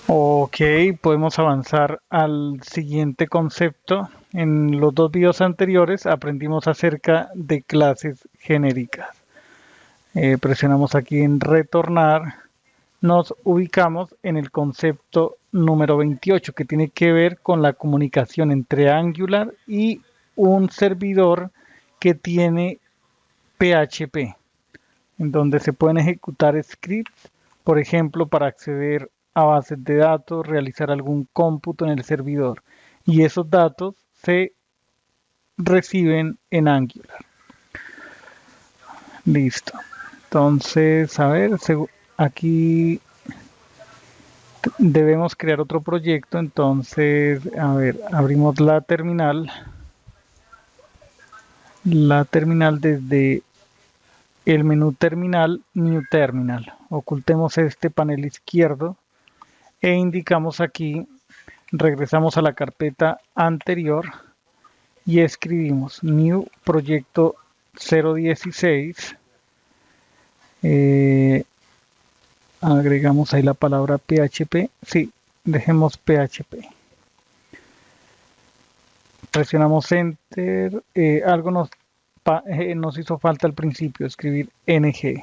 Ok, podemos avanzar al siguiente concepto. En los dos videos anteriores aprendimos acerca de clases genéricas. Presionamos aquí en retornar. Nos ubicamos en el concepto número 28 que tiene que ver con la comunicación entre Angular y un servidor que tiene PHP, en donde se pueden ejecutar scripts, por ejemplo, para acceder a bases de datos, realizar algún cómputo en el servidor. Y esos datos se reciben en Angular. Listo. Entonces, a ver, aquí debemos crear otro proyecto. Entonces, a ver, abrimos la terminal desde el menú terminal, New Terminal. Ocultemos este panel izquierdo e indicamos aquí, regresamos a la carpeta anterior y escribimos new proyecto 016. eh, Agregamos ahí la palabra PHP, sí, dejemos PHP, presionamos enter. Algo nos hizo falta al principio, escribir ng.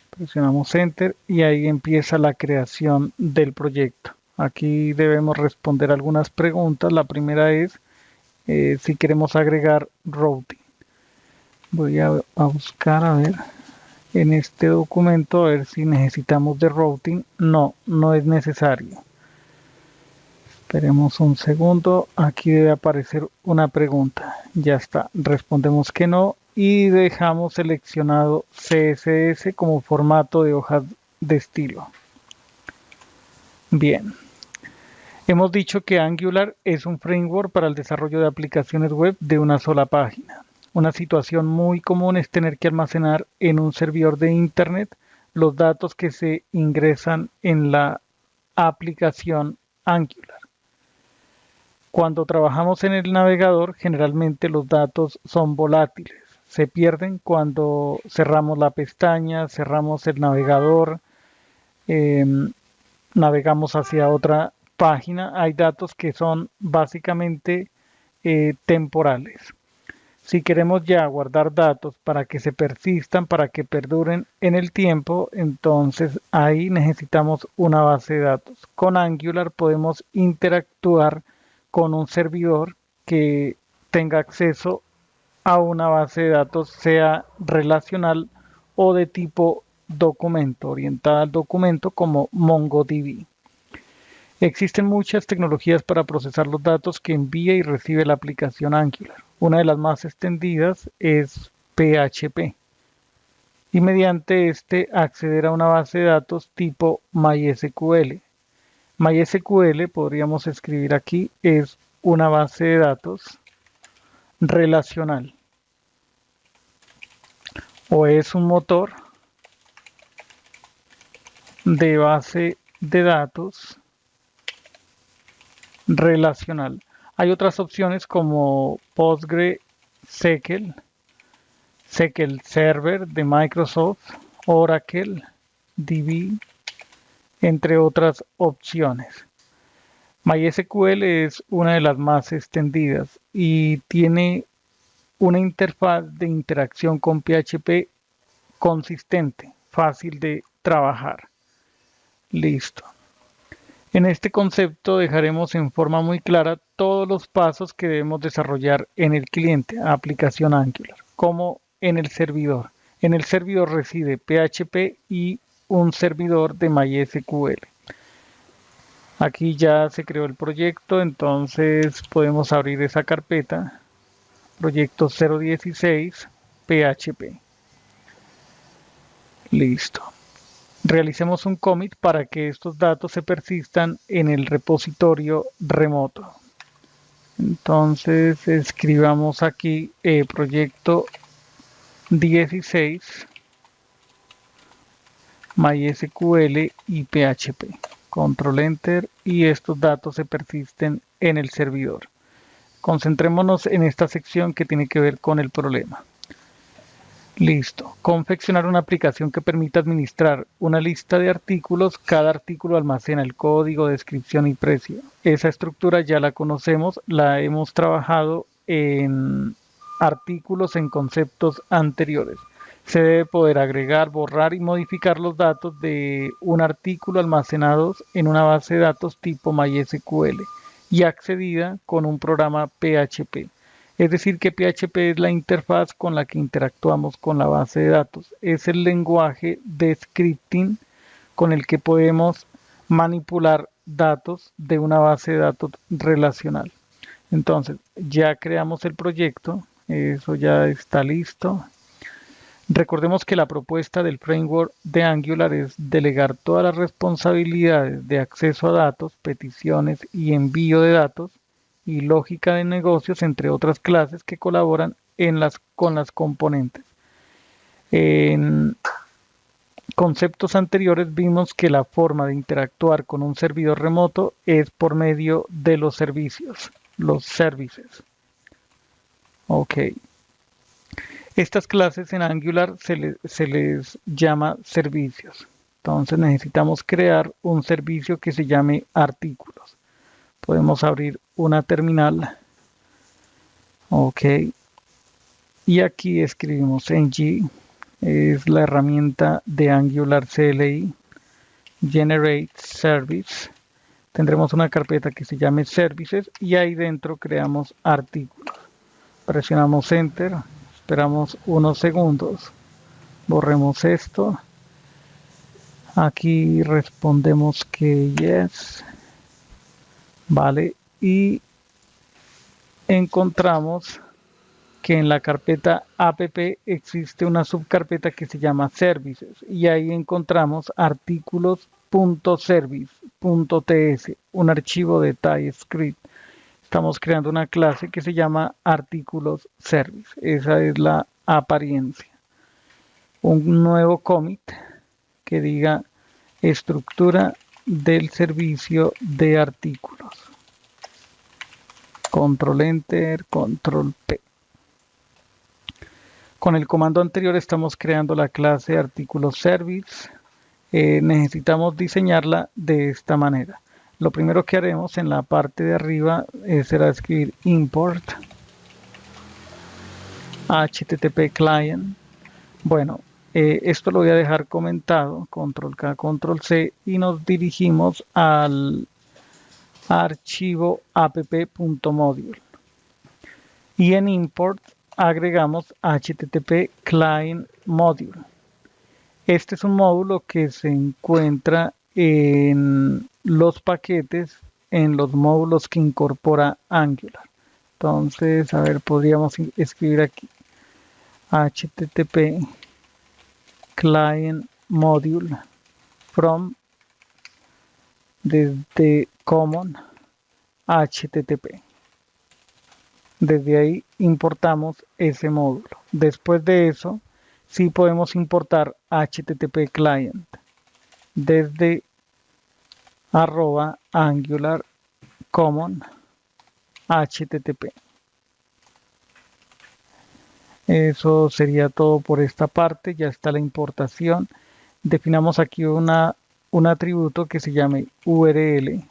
Presionamos enter y ahí empieza la creación del proyecto. Aquí debemos responder algunas preguntas. La primera es si queremos agregar routing. Voy a buscar, a ver, en este documento, a ver si necesitamos de routing. No, no es necesario. Esperemos un segundo. Aquí debe aparecer una pregunta. Ya está. Respondemos que no y dejamos seleccionado CSS como formato de hojas de estilo. Bien. Hemos dicho que Angular es un framework para el desarrollo de aplicaciones web de una sola página. Una situación muy común es tener que almacenar en un servidor de Internet los datos que se ingresan en la aplicación Angular. Cuando trabajamos en el navegador, generalmente los datos son volátiles. Se pierden cuando cerramos la pestaña, cerramos el navegador, eh, navegamos hacia otra página. Hay datos que son básicamente temporales. Si queremos ya guardar datos para que se persistan, para que perduren en el tiempo, entonces ahí necesitamos una base de datos. Con Angular podemos interactuar con un servidor que tenga acceso a una base de datos, sea relacional o de tipo documento, orientada al documento como MongoDB. Existen muchas tecnologías para procesar los datos que envía y recibe la aplicación Angular. Una de las más extendidas es PHP y mediante este acceder a una base de datos tipo MySQL. MySQL, podríamos escribir aquí, es una base de datos relacional o es un motor de base de datos relacional. Hay otras opciones como PostgreSQL, SQL Server de Microsoft, Oracle, DB, entre otras opciones. MySQL es una de las más extendidas y tiene una interfaz de interacción con PHP consistente, fácil de trabajar. Listo. En este concepto dejaremos en forma muy clara todos los pasos que debemos desarrollar en el cliente, aplicación Angular, como en el servidor. En el servidor reside PHP y un servidor de MySQL. Aquí ya se creó el proyecto, entonces podemos abrir esa carpeta, proyecto 016 PHP. Listo. Realicemos un commit para que estos datos se persistan en el repositorio remoto. Entonces escribamos aquí proyecto 16 MySQL y PHP. Control Enter y estos datos se persisten en el servidor. Concentrémonos en esta sección que tiene que ver con el problema. Listo. Confeccionar una aplicación que permita administrar una lista de artículos. Cada artículo almacena el código, descripción y precio. Esa estructura ya la conocemos, la hemos trabajado en artículos en conceptos anteriores. Se debe poder agregar, borrar y modificar los datos de un artículo almacenados en una base de datos tipo MySQL y accedida con un programa PHP. Es decir, que PHP es la interfaz con la que interactuamos con la base de datos. Es el lenguaje de scripting con el que podemos manipular datos de una base de datos relacional. Entonces, ya creamos el proyecto, eso ya está listo. Recordemos que la propuesta del framework de Angular es delegar todas las responsabilidades de acceso a datos, peticiones y envío de datos y lógica de negocios, entre otras clases que colaboran con las componentes. En conceptos anteriores vimos que la forma de interactuar con un servidor remoto es por medio de los servicios, los services. Ok. Estas clases en Angular se les llama servicios. Entonces necesitamos crear un servicio que se llame artículos. Podemos abrir una terminal. Ok. Y aquí escribimos ng, es la herramienta de Angular CLI, Generate Service. Tendremos una carpeta que se llame Services y ahí dentro creamos artículos. Presionamos Enter, esperamos unos segundos, borremos esto. Aquí respondemos que yes. Vale, y encontramos que en la carpeta app existe una subcarpeta que se llama services y ahí encontramos artículos.service.ts, un archivo de TypeScript. Estamos creando una clase que se llama artículos service. Esa es la apariencia. Un nuevo commit que diga estructura del servicio de artículos. Control Enter, Control P. Con el comando anterior estamos creando la clase artículos service. Necesitamos diseñarla de esta manera. Lo primero que haremos en la parte de arriba será escribir import http client. Bueno, esto lo voy a dejar comentado, control K, control C, y nos dirigimos al archivo app.module. Y en import agregamos http client module. Este es un módulo que se encuentra en los paquetes, en los módulos que incorpora Angular. Entonces, a ver, podríamos escribir aquí http client module from desde common http. Desde ahí importamos ese módulo. Después de eso, sí podemos importar http client desde @angular common http. Eso sería todo por esta parte. Ya está la importación. Definamos aquí un atributo que se llame URL.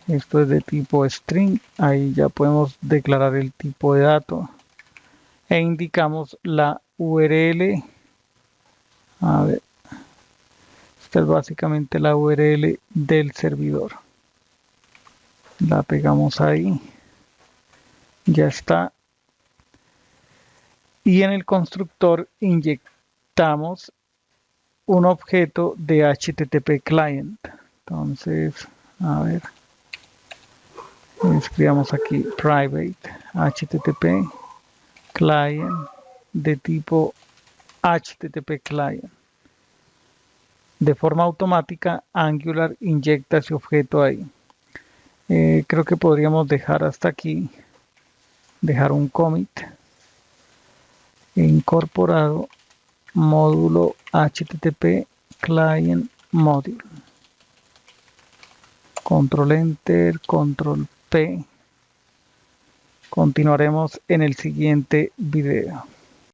Esto es de tipo string. Ahí ya podemos declarar el tipo de dato. E indicamos la URL. A ver. Esta es básicamente la URL del servidor. La pegamos ahí. Ya está. Y en el constructor inyectamos un objeto de HTTP client. Entonces, a ver. Escribamos aquí private HTTP client de tipo HTTP client. De forma automática, Angular inyecta ese objeto ahí. Creo que podríamos dejar hasta aquí, dejar un commit incorporado módulo HTTP client module. Control Enter, Control P. Continuaremos en el siguiente video.